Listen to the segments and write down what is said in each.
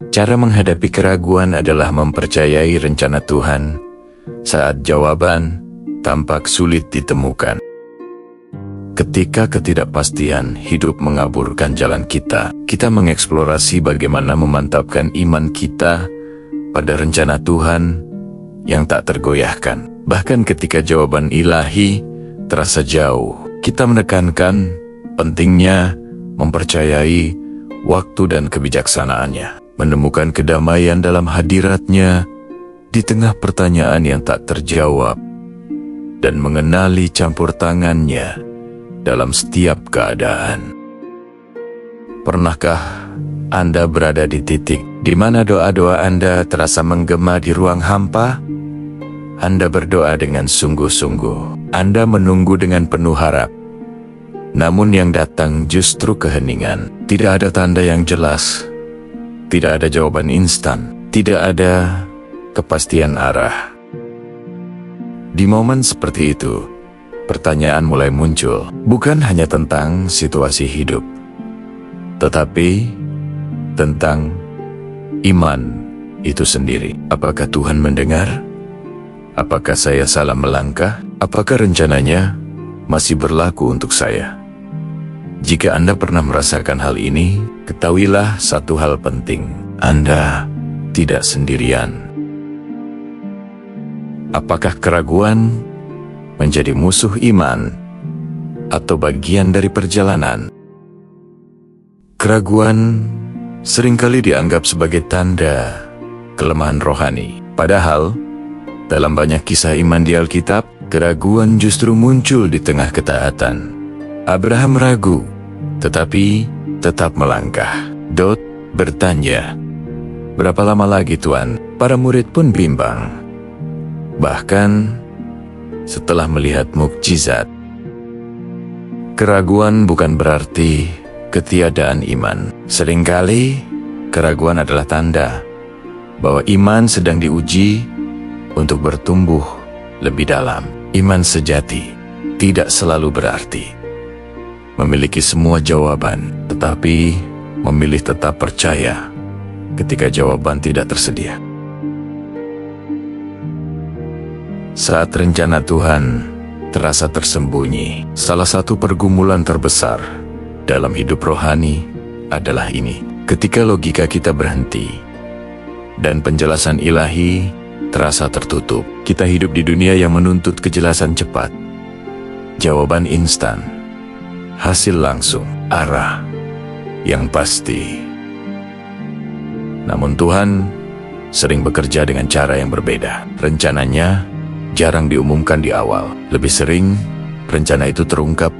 Cara menghadapi keraguan adalah mempercayai rencana Tuhan saat jawaban tampak sulit ditemukan. Ketika ketidakpastian hidup mengaburkan jalan kita mengeksplorasi bagaimana memantapkan iman kita pada rencana Tuhan yang tak tergoyahkan. Bahkan ketika jawaban ilahi terasa jauh, kita menekankan pentingnya mempercayai waktu dan kebijaksanaannya, menemukan kedamaian dalam hadiratnya di tengah pertanyaan yang tak terjawab, dan mengenali campur tangannya dalam setiap keadaan. Pernahkah Anda berada di titik di mana doa-doa Anda terasa menggema di ruang hampa? Anda berdoa dengan sungguh-sungguh, Anda menunggu dengan penuh harap, namun yang datang justru keheningan. Tidak ada tanda yang jelas, tidak ada jawaban instan, tidak ada kepastian arah. Di momen seperti itu, pertanyaan mulai muncul, bukan hanya tentang situasi hidup, tetapi tentang iman itu sendiri. Apakah Tuhan mendengar? Apakah saya salah melangkah? Apakah rencananya masih berlaku untuk saya? Jika Anda pernah merasakan hal ini, ketahuilah satu hal penting: Anda tidak sendirian. Apakah keraguan menjadi musuh iman atau bagian dari perjalanan? Keraguan seringkali dianggap sebagai tanda kelemahan rohani. Padahal, dalam banyak kisah iman di Alkitab, keraguan justru muncul di tengah ketaatan. Abraham ragu, tetapi tetap melangkah. Dot bertanya, "Berapa lama lagi, Tuan?" Para murid pun bimbang. Bahkan setelah melihat mukjizat. Keraguan bukan berarti ketiadaan iman. Seringkali keraguan adalah tanda bahwa iman sedang diuji untuk bertumbuh lebih dalam. Iman sejati tidak selalu berarti memiliki semua jawaban, tetapi memilih tetap percaya ketika jawaban tidak tersedia. Saat rencana Tuhan terasa tersembunyi, salah satu pergumulan terbesar dalam hidup rohani adalah ini: ketika logika kita berhenti dan penjelasan ilahi terasa tertutup. Kita hidup di dunia yang menuntut kejelasan cepat, jawaban instan, hasil langsung, arah yang pasti. Namun Tuhan sering bekerja dengan cara yang berbeda. Rencananya jarang diumumkan di awal. Lebih sering, rencana itu terungkap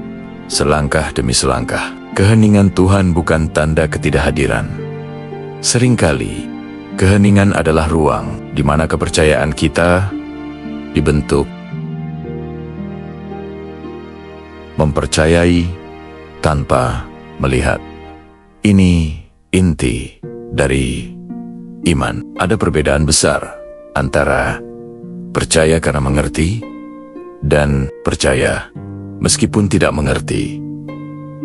selangkah demi selangkah. Keheningan Tuhan bukan tanda ketidakhadiran. Seringkali, keheningan adalah ruang di mana kepercayaan kita dibentuk. Mempercayai tanpa melihat. Ini inti dari iman. Ada perbedaan besar antara percaya karena mengerti dan percaya meskipun tidak mengerti.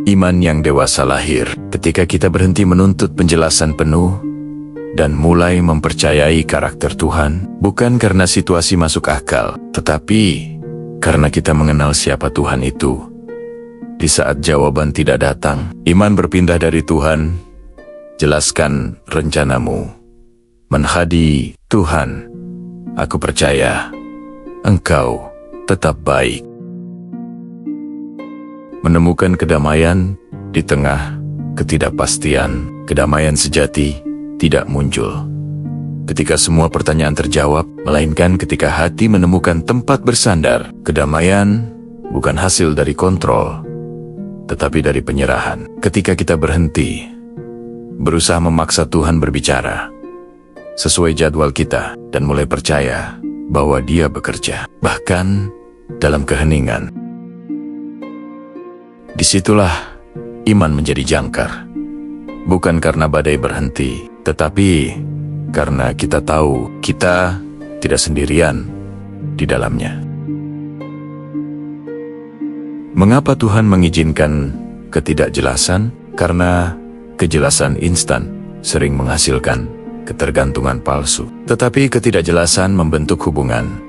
Iman yang dewasa lahir ketika kita berhenti menuntut penjelasan penuh dan mulai mempercayai karakter Tuhan, bukan karena situasi masuk akal, tetapi karena kita mengenal siapa Tuhan itu. Di saat jawaban tidak datang, iman berpindah dari Tuhan, jelaskan rencanamu, menghadi Tuhan, aku percaya Engkau tetap baik. Menemukan kedamaian di tengah ketidakpastian. Kedamaian sejati tidak muncul ketika semua pertanyaan terjawab, melainkan ketika hati menemukan tempat bersandar. Kedamaian bukan hasil dari kontrol, tetapi dari penyerahan. Ketika kita berhenti berusaha memaksa Tuhan berbicara sesuai jadwal kita dan mulai percaya bahwa Dia bekerja, bahkan dalam keheningan. Disitulah iman menjadi jangkar. Bukan karena badai berhenti, tetapi karena kita tahu kita tidak sendirian di dalamnya. Mengapa Tuhan mengizinkan ketidakjelasan? Karena kejelasan instan sering menghasilkan ketergantungan palsu, tetapi ketidakjelasan membentuk hubungan.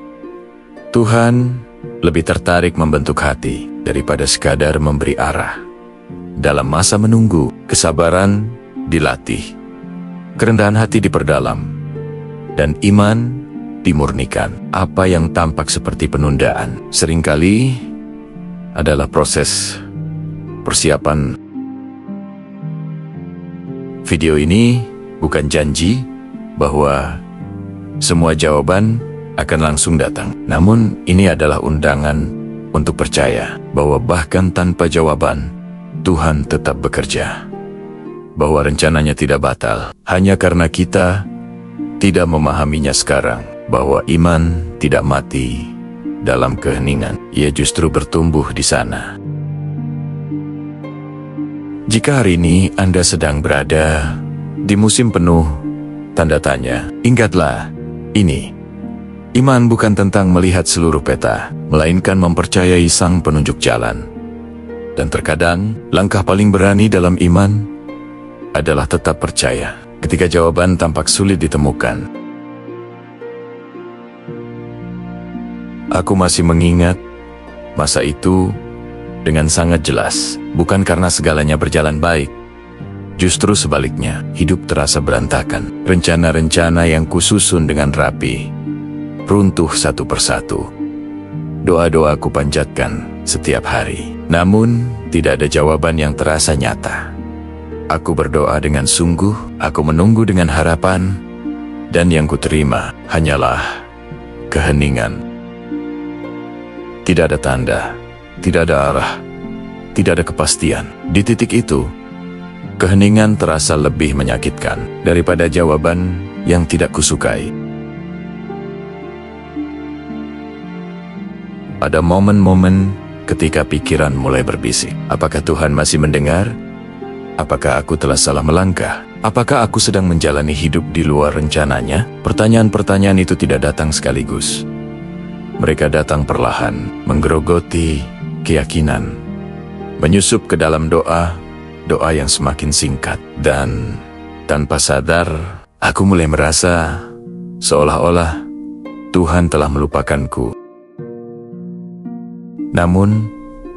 Tuhan lebih tertarik membentuk hati daripada sekadar memberi arah. Dalam masa menunggu, kesabaran dilatih, kerendahan hati diperdalam, dan iman dimurnikan. Apa yang tampak seperti penundaan seringkali adalah proses persiapan. Video ini bukan janji bahwa semua jawaban akan langsung datang. Namun ini adalah undangan untuk percaya bahwa bahkan tanpa jawaban, Tuhan tetap bekerja. Bahwa rencananya tidak batal hanya karena kita tidak memahaminya sekarang. Bahwa iman tidak mati dalam keheningan, ia justru bertumbuh di sana. Jika hari ini Anda sedang berada di musim penuh tanda tanya, ingatlah ini. Iman bukan tentang melihat seluruh peta, melainkan mempercayai Sang Penunjuk jalan. Dan terkadang, langkah paling berani dalam iman adalah tetap percaya ketika jawaban tampak sulit ditemukan. Aku masih mengingat masa itu dengan sangat jelas, bukan karena segalanya berjalan baik. Justru sebaliknya, hidup terasa berantakan. Rencana-rencana yang kususun dengan rapi runtuh satu persatu. Doa-doa aku panjatkan setiap hari, namun tidak ada jawaban yang terasa nyata. Aku berdoa dengan sungguh, aku menunggu dengan harapan, dan yang kuterima hanyalah keheningan. Tidak ada tanda, tidak ada arah, tidak ada kepastian. Di titik itu, keheningan terasa lebih menyakitkan daripada jawaban yang tidak kusukai. Ada momen-momen ketika pikiran mulai berbisik. Apakah Tuhan masih mendengar? Apakah aku telah salah melangkah? Apakah aku sedang menjalani hidup di luar rencananya? Pertanyaan-pertanyaan itu tidak datang sekaligus. Mereka datang perlahan, menggerogoti keyakinan, menyusup ke dalam doa yang semakin singkat. Dan tanpa sadar, aku mulai merasa seolah-olah Tuhan telah melupakanku. Namun,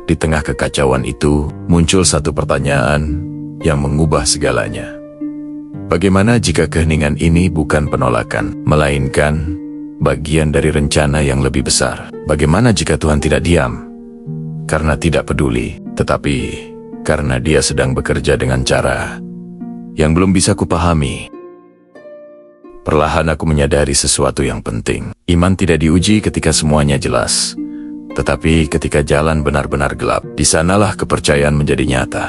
di tengah kekacauan itu, muncul satu pertanyaan yang mengubah segalanya. Bagaimana jika keheningan ini bukan penolakan, melainkan bagian dari rencana yang lebih besar? Bagaimana jika Tuhan tidak diam karena tidak peduli, tetapi karena Dia sedang bekerja dengan cara yang belum bisa kupahami? Perlahan aku menyadari sesuatu yang penting. Iman tidak diuji ketika semuanya jelas. Tetapi ketika jalan benar-benar gelap, di sanalah kepercayaan menjadi nyata.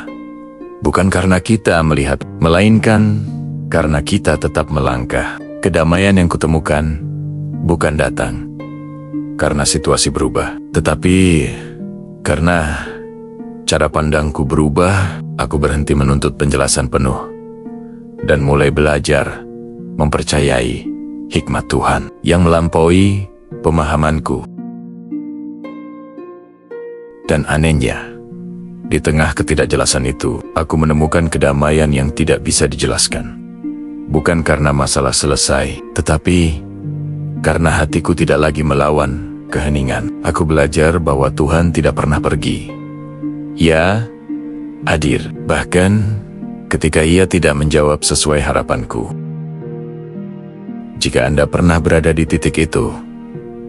Bukan karena kita melihat, melainkan karena kita tetap melangkah. Kedamaian yang kutemukan bukan datang karena situasi berubah, tetapi karena cara pandangku berubah. Aku berhenti menuntut penjelasan penuh dan mulai belajar mempercayai hikmat Tuhan yang melampaui pemahamanku. Dan anehnya, di tengah ketidakjelasan itu, aku menemukan kedamaian yang tidak bisa dijelaskan. Bukan karena masalah selesai, tetapi karena hatiku tidak lagi melawan keheningan. Aku belajar bahwa Tuhan tidak pernah pergi. Ia hadir, bahkan ketika Ia tidak menjawab sesuai harapanku. Jika Anda pernah berada di titik itu,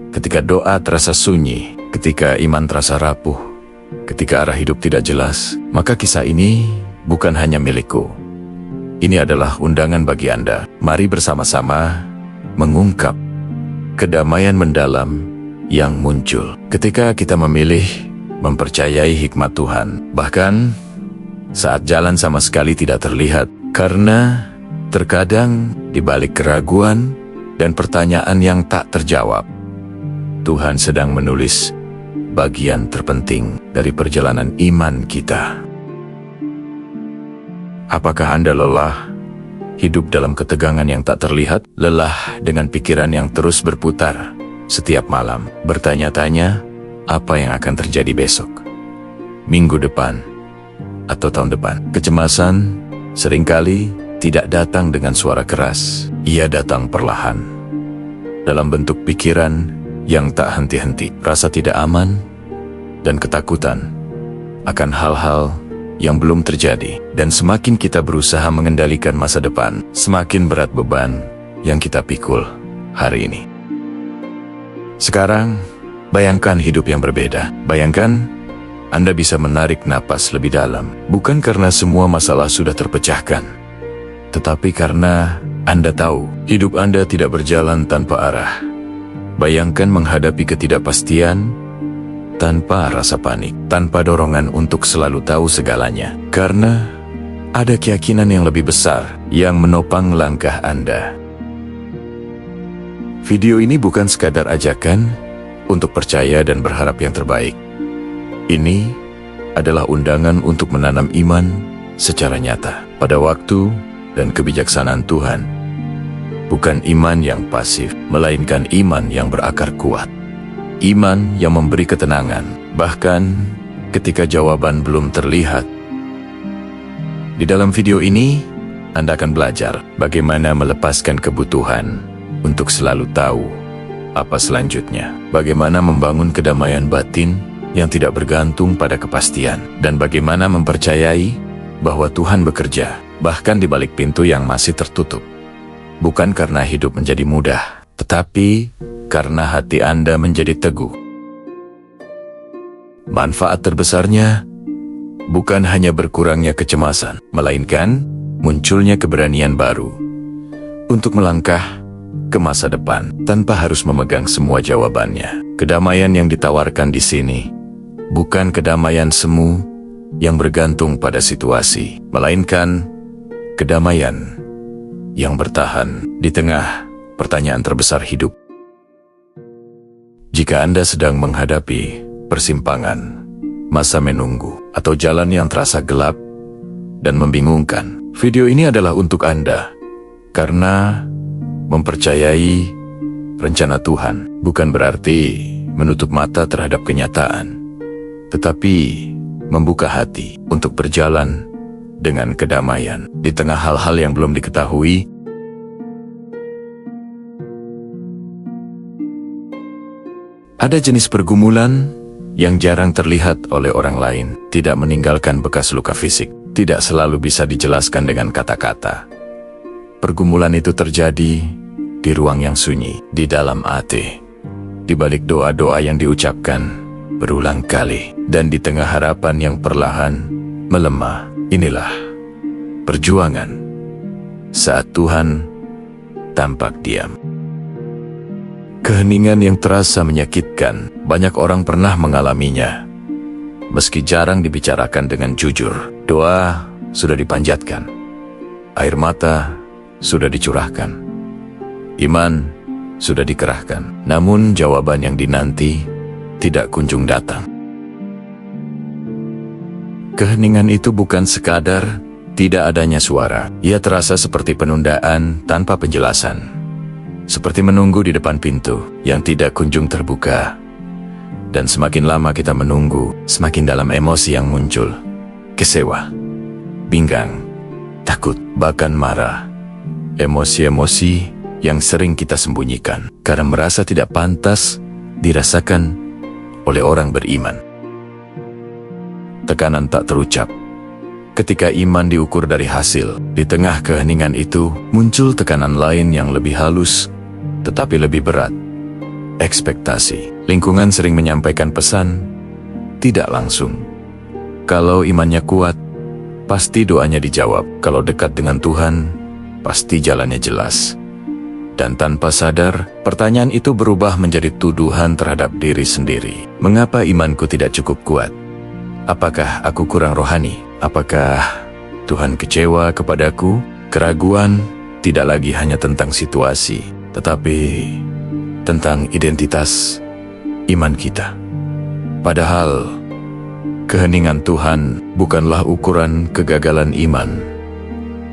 ketika doa terasa sunyi, ketika iman terasa rapuh, ketika arah hidup tidak jelas, maka kisah ini bukan hanya milikku. Ini adalah undangan bagi Anda. Mari bersama-sama mengungkap kedamaian mendalam yang muncul ketika kita memilih mempercayai hikmat Tuhan. Bahkan saat jalan sama sekali tidak terlihat, karena terkadang di balik keraguan dan pertanyaan yang tak terjawab, Tuhan sedang menulis bagian terpenting dari perjalanan iman kita. Apakah Anda lelah hidup dalam ketegangan yang tak terlihat? Lelah dengan pikiran yang terus berputar setiap malam, bertanya-tanya apa yang akan terjadi besok, minggu depan, atau tahun depan? Kecemasan seringkali tidak datang dengan suara keras, ia datang perlahan. Dalam bentuk pikiran yang tak henti-henti, rasa tidak aman, dan ketakutan akan hal-hal yang belum terjadi. Dan semakin kita berusaha mengendalikan masa depan, semakin berat beban yang kita pikul hari ini. Sekarang, bayangkan hidup yang berbeda. Bayangkan Anda bisa menarik napas lebih dalam, bukan karena semua masalah sudah terpecahkan, tetapi karena Anda tahu hidup Anda tidak berjalan tanpa arah. Bayangkan menghadapi ketidakpastian tanpa rasa panik, tanpa dorongan untuk selalu tahu segalanya, karena ada keyakinan yang lebih besar yang menopang langkah Anda. Video ini bukan sekadar ajakan untuk percaya dan berharap yang terbaik. Ini adalah undangan untuk menanam iman secara nyata pada waktu dan kebijaksanaan Tuhan. Bukan iman yang pasif, melainkan iman yang berakar kuat. Iman yang memberi ketenangan, bahkan ketika jawaban belum terlihat. Di dalam video ini, Anda akan belajar bagaimana melepaskan kebutuhan untuk selalu tahu apa selanjutnya, bagaimana membangun kedamaian batin yang tidak bergantung pada kepastian, dan bagaimana mempercayai bahwa Tuhan bekerja, bahkan di balik pintu yang masih tertutup. Bukan karena hidup menjadi mudah, tetapi karena hati Anda menjadi teguh. Manfaat terbesarnya bukan hanya berkurangnya kecemasan, melainkan munculnya keberanian baru untuk melangkah ke masa depan tanpa harus memegang semua jawabannya. Kedamaian yang ditawarkan di sini bukan kedamaian semu yang bergantung pada situasi, melainkan kedamaian yang bertahan di tengah pertanyaan terbesar hidup. Jika Anda sedang menghadapi persimpangan, masa menunggu, atau jalan yang terasa gelap dan membingungkan, video ini adalah untuk Anda. Karena mempercayai rencana Tuhan bukan berarti menutup mata terhadap kenyataan, tetapi membuka hati untuk berjalan dengan kedamaian di tengah hal-hal yang belum diketahui. Ada jenis pergumulan yang jarang terlihat oleh orang lain, tidak meninggalkan bekas luka fisik, tidak selalu bisa dijelaskan dengan kata-kata. Pergumulan itu terjadi di ruang yang sunyi, di dalam hati, di balik doa-doa yang diucapkan berulang kali, dan di tengah harapan yang perlahan melemah. Inilah perjuangan saat Tuhan tampak diam. Keheningan yang terasa menyakitkan, banyak orang pernah mengalaminya. Meski jarang dibicarakan dengan jujur, doa sudah dipanjatkan, air mata sudah dicurahkan, iman sudah dikerahkan, namun jawaban yang dinanti tidak kunjung datang. Keheningan itu bukan sekadar tidak adanya suara, ia terasa seperti penundaan tanpa penjelasan. Seperti menunggu di depan pintu yang tidak kunjung terbuka. Dan semakin lama kita menunggu, semakin dalam emosi yang muncul. Kecewa, bimbang, takut, bahkan marah. Emosi-emosi yang sering kita sembunyikan karena merasa tidak pantas dirasakan oleh orang beriman. Tekanan tak terucap. Ketika iman diukur dari hasil, di tengah keheningan itu muncul tekanan lain yang lebih halus, tetapi lebih berat. Ekspektasi. Lingkungan sering menyampaikan pesan, tidak langsung. Kalau imannya kuat, pasti doanya dijawab. Kalau dekat dengan Tuhan, pasti jalannya jelas. Dan tanpa sadar, pertanyaan itu berubah menjadi tuduhan terhadap diri sendiri. Mengapa imanku tidak cukup kuat? Apakah aku kurang rohani? Apakah Tuhan kecewa kepadaku? Keraguan tidak lagi hanya tentang situasi, tetapi tentang identitas iman kita. Padahal, keheningan Tuhan bukanlah ukuran kegagalan iman.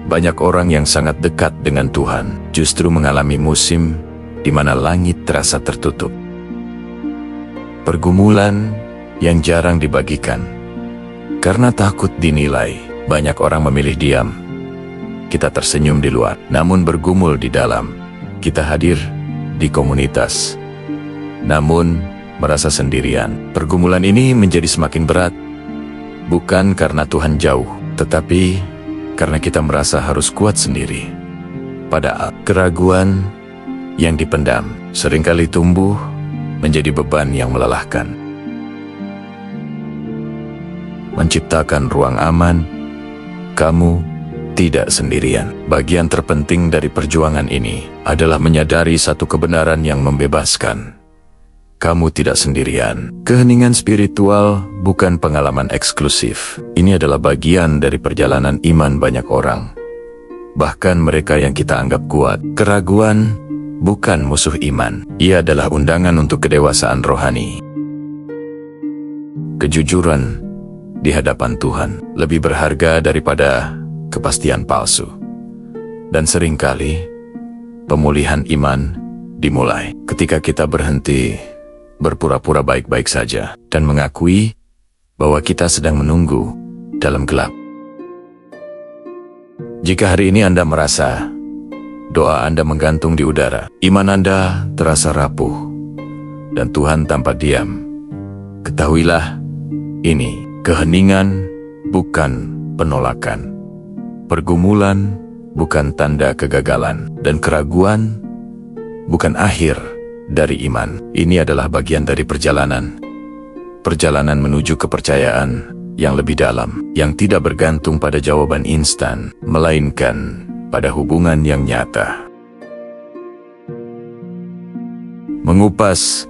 Banyak orang yang sangat dekat dengan Tuhan justru mengalami musim di mana langit terasa tertutup. Pergumulan yang jarang dibagikan. Karena takut dinilai, banyak orang memilih diam. kita tersenyum di luar, namun bergumul di dalam. Kita hadir di komunitas, namun merasa sendirian. Pergumulan ini menjadi semakin berat, bukan karena Tuhan jauh, tetapi karena kita merasa harus kuat sendiri. Padahal keraguan yang dipendam seringkali tumbuh menjadi beban yang melelahkan. Menciptakan ruang aman, kamu tidak sendirian. Bagian terpenting dari perjuangan ini adalah menyadari satu kebenaran yang membebaskan. Kamu tidak sendirian. Keheningan spiritual bukan pengalaman eksklusif. Ini adalah bagian dari perjalanan iman banyak orang. Bahkan mereka yang kita anggap kuat. Keraguan bukan musuh iman. Ia adalah undangan untuk kedewasaan rohani. Kejujuran di hadapan Tuhan lebih berharga daripada kepastian palsu. Dan seringkali pemulihan iman dimulai ketika kita berhenti berpura-pura baik-baik saja dan mengakui bahwa kita sedang menunggu dalam gelap. Jika hari ini Anda merasa doa Anda menggantung di udara, iman Anda terasa rapuh, dan Tuhan tampak diam, ketahuilah ini keheningan bukan penolakan. Pergumulan bukan tanda kegagalan, dan keraguan bukan akhir dari iman. Ini adalah bagian dari perjalanan. Perjalanan menuju kepercayaan yang lebih dalam, yang tidak bergantung pada jawaban instan, melainkan pada hubungan yang nyata. Mengupas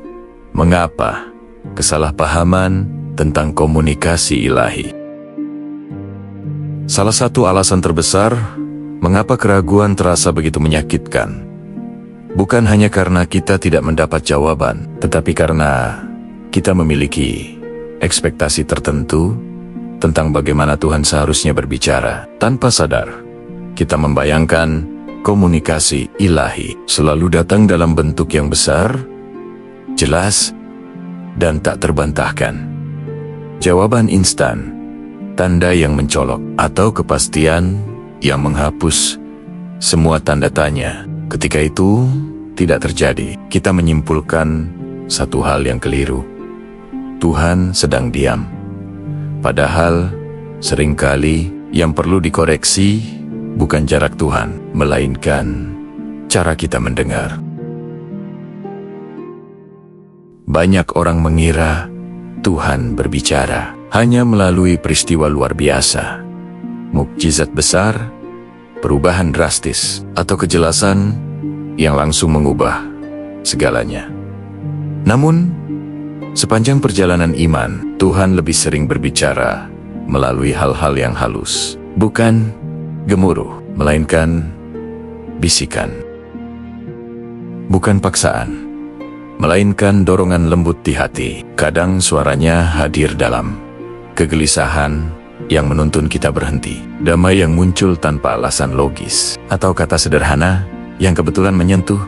mengapa kesalahpahaman tentang komunikasi ilahi. Salah satu alasan terbesar mengapa keraguan terasa begitu menyakitkan, bukan hanya karena kita tidak mendapat jawaban, tetapi karena kita memiliki ekspektasi tertentu tentang bagaimana Tuhan seharusnya berbicara. Tanpa sadar, kita membayangkan komunikasi ilahi selalu datang dalam bentuk yang besar, jelas, dan tak terbantahkan. Jawaban instan, tanda yang mencolok, atau kepastian yang menghapus semua tanda tanya. Ketika itu tidak terjadi, kita menyimpulkan satu hal yang keliru. Tuhan sedang diam. Padahal seringkali yang perlu dikoreksi bukan jarak Tuhan, melainkan cara kita mendengar. Banyak orang mengira Tuhan berbicara hanya melalui peristiwa luar biasa, mukjizat besar, perubahan drastis, atau kejelasan yang langsung mengubah segalanya. Namun, sepanjang perjalanan iman, Tuhan lebih sering berbicara melalui hal-hal yang halus, bukan gemuruh, melainkan bisikan. Bukan paksaan, melainkan dorongan lembut di hati. Kadang suaranya hadir dalam kegelisahan yang menuntun kita berhenti, damai yang muncul tanpa alasan logis, atau kata sederhana yang kebetulan menyentuh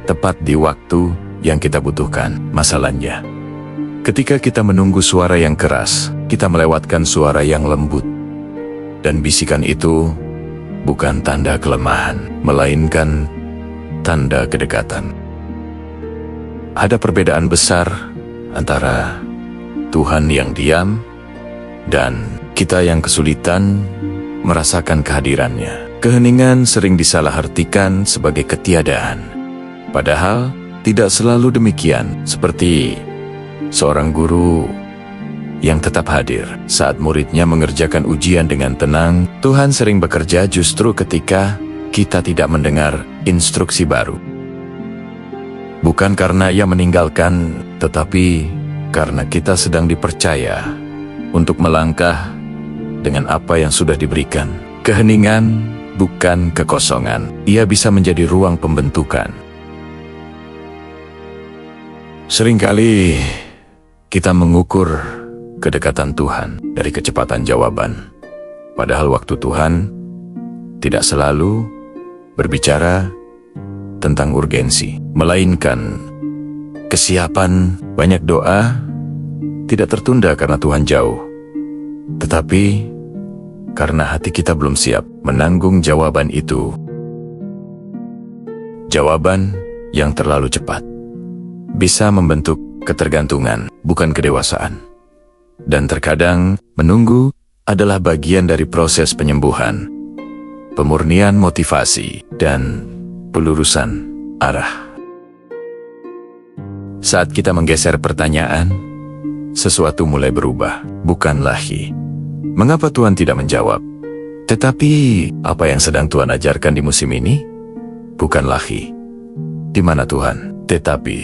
tepat di waktu yang kita butuhkan. Masalahnya, ketika kita menunggu suara yang keras, kita melewatkan suara yang lembut. Dan bisikan itu bukan tanda kelemahan, melainkan tanda kedekatan. Ada perbedaan besar antara Tuhan yang diam dan kita yang kesulitan merasakan kehadirannya. Keheningan sering disalahartikan sebagai ketiadaan, padahal tidak selalu demikian. Seperti seorang guru yang tetap hadir saat muridnya mengerjakan ujian dengan tenang. Tuhan sering bekerja justru ketika kita tidak mendengar instruksi baru. Bukan karena Ia meninggalkan, tetapi karena kita sedang dipercaya untuk melangkah dengan apa yang sudah diberikan. Keheningan bukan kekosongan, ia bisa menjadi ruang pembentukan. Seringkali kita mengukur kedekatan Tuhan dari kecepatan jawaban, padahal waktu Tuhan tidak selalu berbicara tentang urgensi, melainkan kesiapan. Banyak doa tidak tertunda karena Tuhan jauh, tetapi karena hati kita belum siap menanggung jawaban itu. Jawaban yang terlalu cepat bisa membentuk ketergantungan, bukan kedewasaan. Dan terkadang menunggu adalah bagian dari proses penyembuhan, pemurnian motivasi, dan pelurusan arah. Saat kita menggeser pertanyaan, sesuatu mulai berubah. Bukan lagi mengapa Tuhan tidak menjawab, tetapi apa yang sedang Tuhan ajarkan di musim ini? Bukan lagi di mana Tuhan, tetapi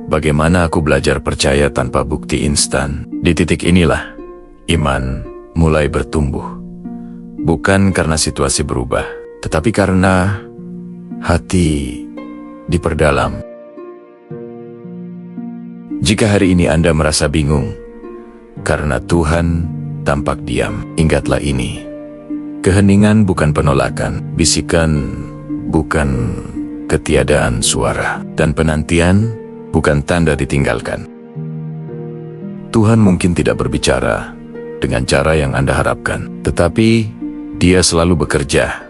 bagaimana aku belajar percaya tanpa bukti instan. Di titik inilah iman mulai bertumbuh. Bukan karena situasi berubah, tetapi karena hati diperdalam. Jika hari ini Anda merasa bingung karena Tuhan tampak diam, ingatlah ini. Keheningan bukan penolakan, bisikan bukan ketiadaan suara, dan penantian bukan tanda ditinggalkan. Tuhan mungkin tidak berbicara dengan cara yang Anda harapkan, tetapi Dia selalu bekerja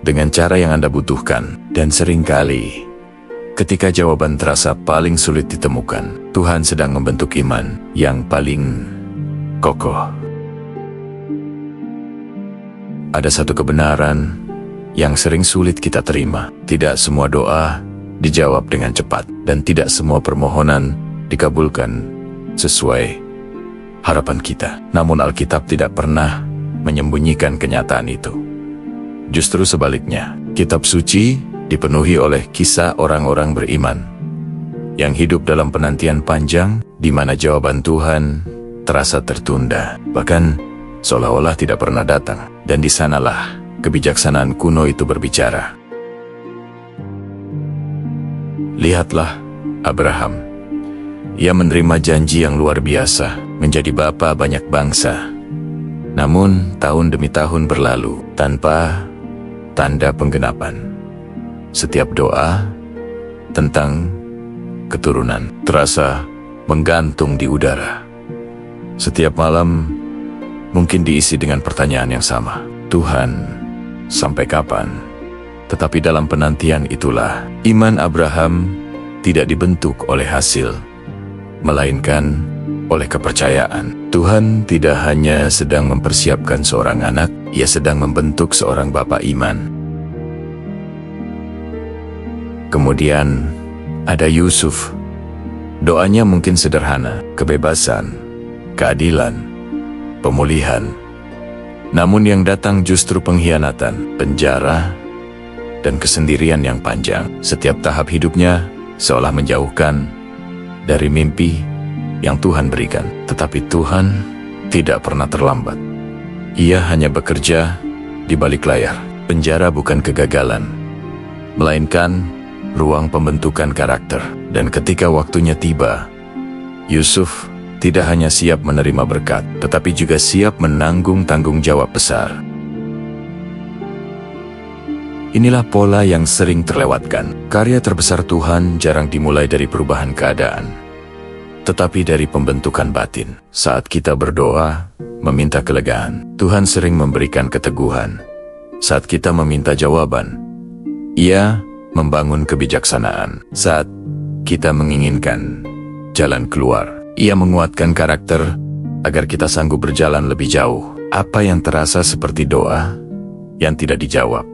dengan cara yang Anda butuhkan. Dan seringkali ketika jawaban terasa paling sulit ditemukan, Tuhan sedang membentuk iman yang paling kokoh. Ada satu kebenaran yang sering sulit kita terima. Tidak semua doa dijawab dengan cepat, dan tidak semua permohonan dikabulkan sesuai harapan kita. Namun Alkitab tidak pernah menyembunyikan kenyataan itu. Justru sebaliknya, kitab suci dipenuhi oleh kisah orang-orang beriman yang hidup dalam penantian panjang, di mana jawaban Tuhan terasa tertunda, bahkan seolah-olah tidak pernah datang. Dan di sanalah kebijaksanaan kuno itu berbicara. Lihatlah Abraham. Ia menerima janji yang luar biasa, menjadi bapa banyak bangsa. Namun tahun demi tahun berlalu tanpa tanda penggenapan. Setiap doa tentang keturunan terasa menggantung di udara. Setiap malam mungkin diisi dengan pertanyaan yang sama. Tuhan, sampai kapan? Tetapi dalam penantian itulah iman Abraham tidak dibentuk oleh hasil, melainkan oleh kepercayaan. Tuhan tidak hanya sedang mempersiapkan seorang anak, Ia sedang membentuk seorang bapa iman. Kemudian ada Yusuf. Doanya mungkin sederhana, kebebasan, keadilan, pemulihan. Namun yang datang justru pengkhianatan, penjara, dan kesendirian yang panjang. Setiap tahap hidupnya seolah menjauhkan dari mimpi yang Tuhan berikan. Tetapi Tuhan tidak pernah terlambat. Ia hanya bekerja di balik layar. Penjara bukan kegagalan, melainkan ruang pembentukan karakter. Dan ketika waktunya tiba, Yusuf tidak hanya siap menerima berkat, tetapi juga siap menanggung tanggung jawab besar. Inilah pola yang sering terlewatkan. Karya terbesar Tuhan jarang dimulai dari perubahan keadaan, tetapi dari pembentukan batin. Saat kita berdoa, meminta kelegaan, Tuhan sering memberikan keteguhan. Saat kita meminta jawaban, Ia membangun kebijaksanaan. Saat kita menginginkan jalan keluar, Ia menguatkan karakter agar kita sanggup berjalan lebih jauh. Apa yang terasa seperti doa yang tidak dijawab,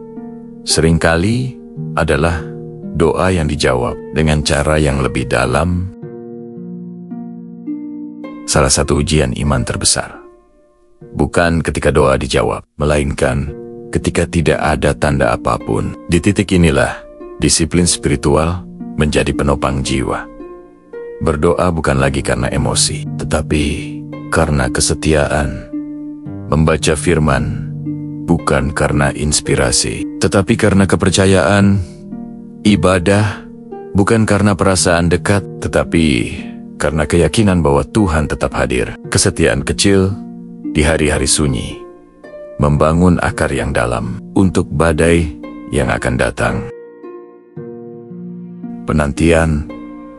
seringkali adalah doa yang dijawab dengan cara yang lebih dalam. Salah satu ujian iman terbesar bukan ketika doa dijawab, melainkan ketika tidak ada tanda apapun. Di titik inilah disiplin spiritual menjadi penopang jiwa. Berdoa bukan lagi karena emosi, tetapi karena kesetiaan. Membaca firman bukan karena inspirasi, tetapi karena kepercayaan. Ibadah bukan karena perasaan dekat, tetapi karena keyakinan bahwa Tuhan tetap hadir. Kesetiaan kecil di hari-hari sunyi membangun akar yang dalam untuk badai yang akan datang. Penantian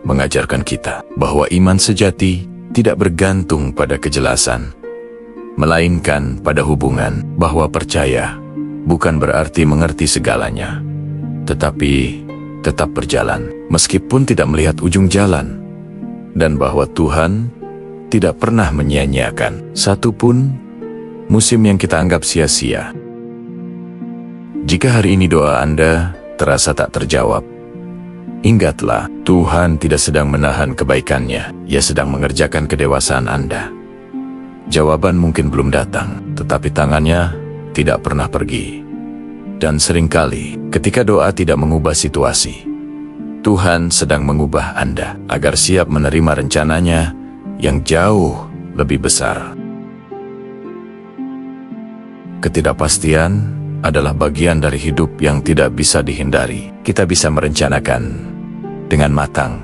mengajarkan kita bahwa iman sejati tidak bergantung pada kejelasan, melainkan pada hubungan, bahwa percaya bukan berarti mengerti segalanya, tetapi tetap berjalan meskipun tidak melihat ujung jalan, dan bahwa Tuhan tidak pernah menyia-nyiakan satu pun musim yang kita anggap sia-sia. Jika hari ini doa Anda terasa tak terjawab, ingatlah, Tuhan tidak sedang menahan kebaikannya, Ia sedang mengerjakan kedewasaan Anda. Jawaban mungkin belum datang, tetapi tangannya tidak pernah pergi. Dan seringkali, ketika doa tidak mengubah situasi, Tuhan sedang mengubah Anda agar siap menerima rencananya yang jauh lebih besar. Ketidakpastian adalah bagian dari hidup yang tidak bisa dihindari. Kita bisa merencanakan dengan matang,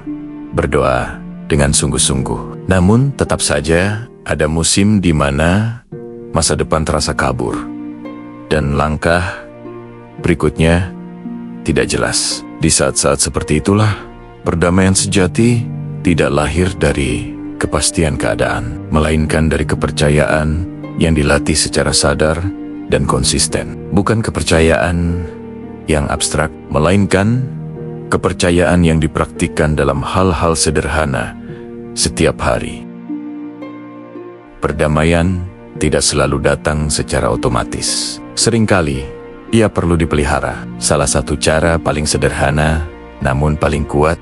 berdoa dengan sungguh-sungguh. Namun tetap saja ada musim di mana masa depan terasa kabur, dan langkah berikutnya tidak jelas. Di saat-saat seperti itulah, perdamaian sejati tidak lahir dari kepastian keadaan, melainkan dari kepercayaan yang dilatih secara sadar dan konsisten. Bukan kepercayaan yang abstrak, melainkan kepercayaan yang dipraktikkan dalam hal-hal sederhana setiap hari. Perdamaian tidak selalu datang secara otomatis. Seringkali ia perlu dipelihara. Salah satu cara paling sederhana namun paling kuat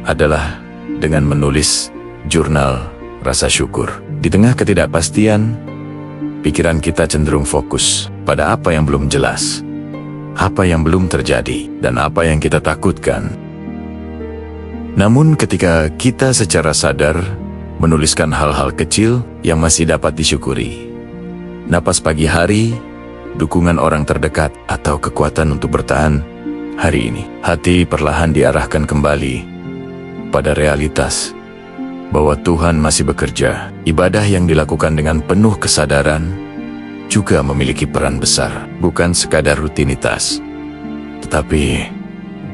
adalah dengan menulis jurnal rasa syukur. Di tengah ketidakpastian, pikiran kita cenderung fokus pada apa yang belum jelas, apa yang belum terjadi, dan apa yang kita takutkan. Namun ketika kita secara sadar menuliskan hal-hal kecil yang masih dapat disyukuri, napas pagi hari, dukungan orang terdekat, atau kekuatan untuk bertahan hari ini, hati perlahan diarahkan kembali pada realitas bahwa Tuhan masih bekerja. Ibadah yang dilakukan dengan penuh kesadaran juga memiliki peran besar, bukan sekadar rutinitas, tetapi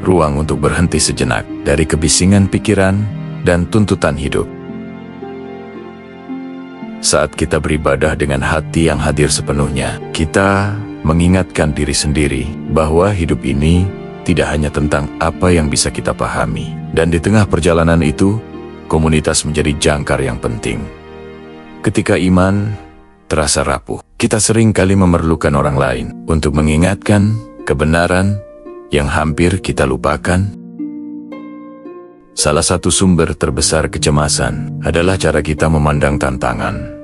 ruang untuk berhenti sejenak dari kebisingan pikiran dan tuntutan hidup. Saat kita beribadah dengan hati yang hadir sepenuhnya, kita mengingatkan diri sendiri bahwa hidup ini tidak hanya tentang apa yang bisa kita pahami. Dan di tengah perjalanan itu, komunitas menjadi jangkar yang penting. Ketika iman terasa rapuh, kita sering kali memerlukan orang lain untuk mengingatkan kebenaran yang hampir kita lupakan. Salah satu sumber terbesar kecemasan adalah cara kita memandang tantangan.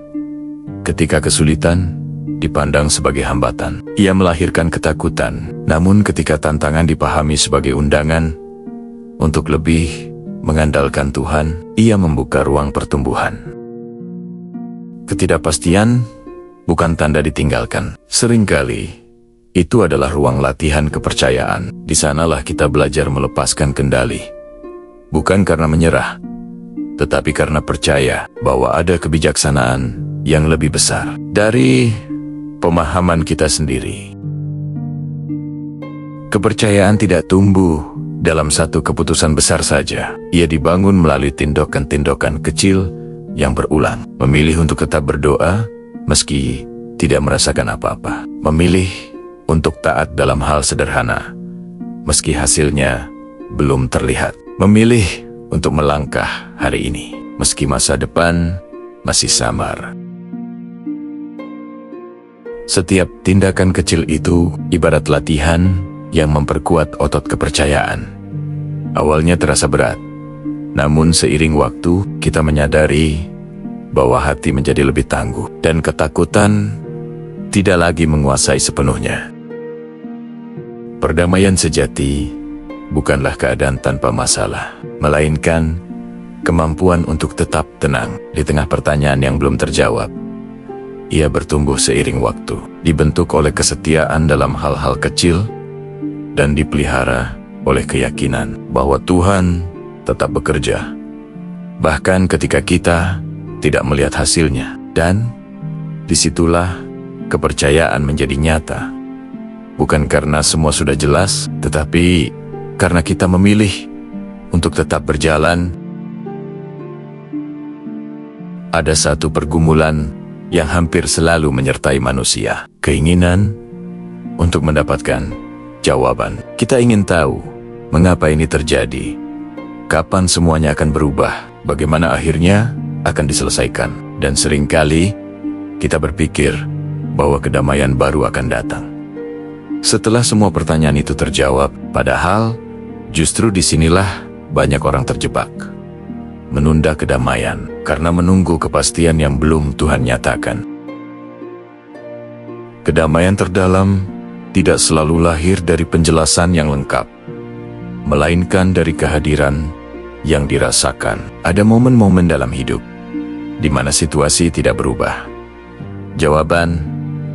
Ketika kesulitan dipandang sebagai hambatan, ia melahirkan ketakutan. Namun ketika tantangan dipahami sebagai undangan untuk lebih mengandalkan Tuhan, ia membuka ruang pertumbuhan. Ketidakpastian bukan tanda ditinggalkan. Seringkali itu adalah ruang latihan kepercayaan. Di sanalah kita belajar melepaskan kendali. Bukan karena menyerah, tetapi karena percaya bahwa ada kebijaksanaan yang lebih besar dari pemahaman kita sendiri. Kepercayaan tidak tumbuh dalam satu keputusan besar saja. Ia dibangun melalui tindakan-tindakan kecil yang berulang. Memilih untuk tetap berdoa meski tidak merasakan apa-apa. Memilih untuk taat dalam hal sederhana meski hasilnya belum terlihat. Memilih untuk melangkah hari ini meski masa depan masih samar. Setiap tindakan kecil itu ibarat latihan yang memperkuat otot kepercayaan. Awalnya terasa berat, namun seiring waktu kita menyadari bahwa hati menjadi lebih tangguh dan ketakutan tidak lagi menguasai sepenuhnya. Perdamaian sejati bukanlah keadaan tanpa masalah, melainkan kemampuan untuk tetap tenang di tengah pertanyaan yang belum terjawab. Ia bertumbuh seiring waktu, dibentuk oleh kesetiaan dalam hal-hal kecil, dan dipelihara oleh keyakinan bahwa Tuhan tetap bekerja, bahkan ketika kita tidak melihat hasilnya. Dan disitulah kepercayaan menjadi nyata, bukan karena semua sudah jelas, tetapi karena kita memilih untuk tetap berjalan. Ada satu pergumulan yang hampir selalu menyertai manusia. Keinginan untuk mendapatkan jawaban. Kita ingin tahu mengapa ini terjadi, kapan semuanya akan berubah, bagaimana akhirnya akan diselesaikan. Dan seringkali kita berpikir bahwa kedamaian baru akan datang setelah semua pertanyaan itu terjawab. Padahal justru disinilah banyak orang terjebak, menunda kedamaian karena menunggu kepastian yang belum Tuhan nyatakan. Kedamaian terdalam tidak selalu lahir dari penjelasan yang lengkap, melainkan dari kehadiran yang dirasakan. Ada momen-momen dalam hidup di mana situasi tidak berubah, jawaban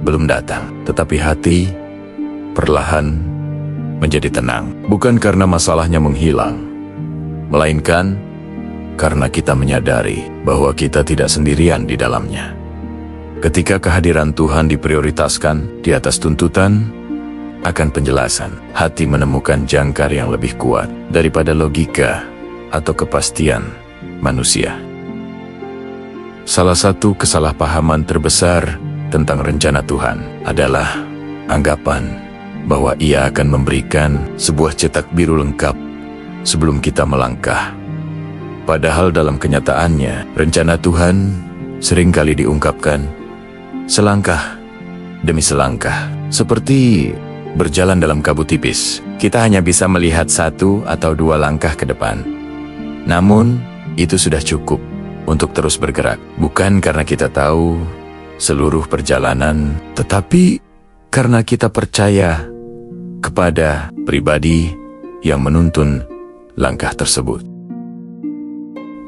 belum datang, tetapi hati perlahan menjadi tenang. Bukan karena masalahnya menghilang, melainkan karena kita menyadari bahwa kita tidak sendirian di dalamnya. Ketika kehadiran Tuhan diprioritaskan di atas tuntutan akan penjelasan, hati menemukan jangkar yang lebih kuat daripada logika atau kepastian manusia. Salah satu kesalahpahaman terbesar tentang rencana Tuhan adalah anggapan bahwa Ia akan memberikan sebuah cetak biru lengkap sebelum kita melangkah. Padahal dalam kenyataannya, rencana Tuhan seringkali diungkapkan selangkah demi selangkah, seperti berjalan dalam kabut tipis. Kita hanya bisa melihat 1 atau 2 langkah ke depan. Namun, itu sudah cukup untuk terus bergerak. Bukan karena kita tahu seluruh perjalanan, tetapi karena kita percaya kepada pribadi yang menuntun langkah tersebut.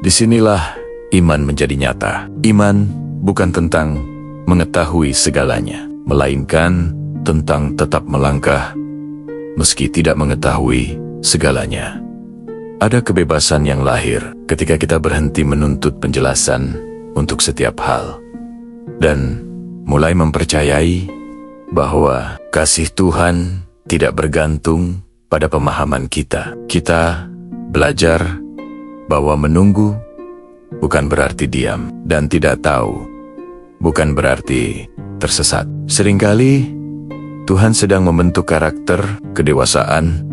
Disinilah iman menjadi nyata. Iman bukan tentang mengetahui segalanya, melainkan tentang tetap melangkah meski tidak mengetahui segalanya. Ada kebebasan yang lahir ketika kita berhenti menuntut penjelasan untuk setiap hal dan mulai mempercayai bahwa kasih Tuhan tidak bergantung pada pemahaman kita. Kita belajar bahwa menunggu bukan berarti diam, dan tidak tahu bukan berarti tersesat. Seringkali Tuhan sedang membentuk karakter, kedewasaan,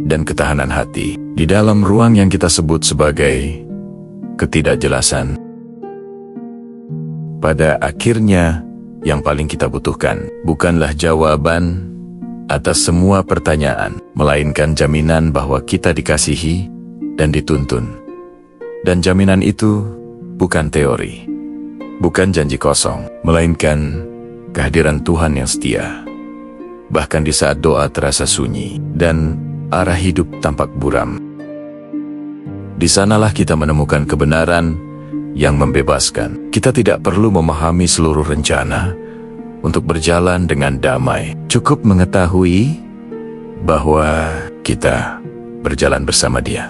dan ketahanan hati di dalam ruang yang kita sebut sebagai ketidakjelasan. Pada akhirnya, yang paling kita butuhkan bukanlah jawaban atas semua pertanyaan, melainkan jaminan bahwa kita dikasihi dan dituntun. Dan jaminan itu bukan teori, bukan janji kosong, melainkan kehadiran Tuhan yang setia. Bahkan di saat doa terasa sunyi dan arah hidup tampak buram, di sanalah kita menemukan kebenaran yang membebaskan. Kita tidak perlu memahami seluruh rencana untuk berjalan dengan damai. Cukup mengetahui bahwa kita berjalan bersama Dia.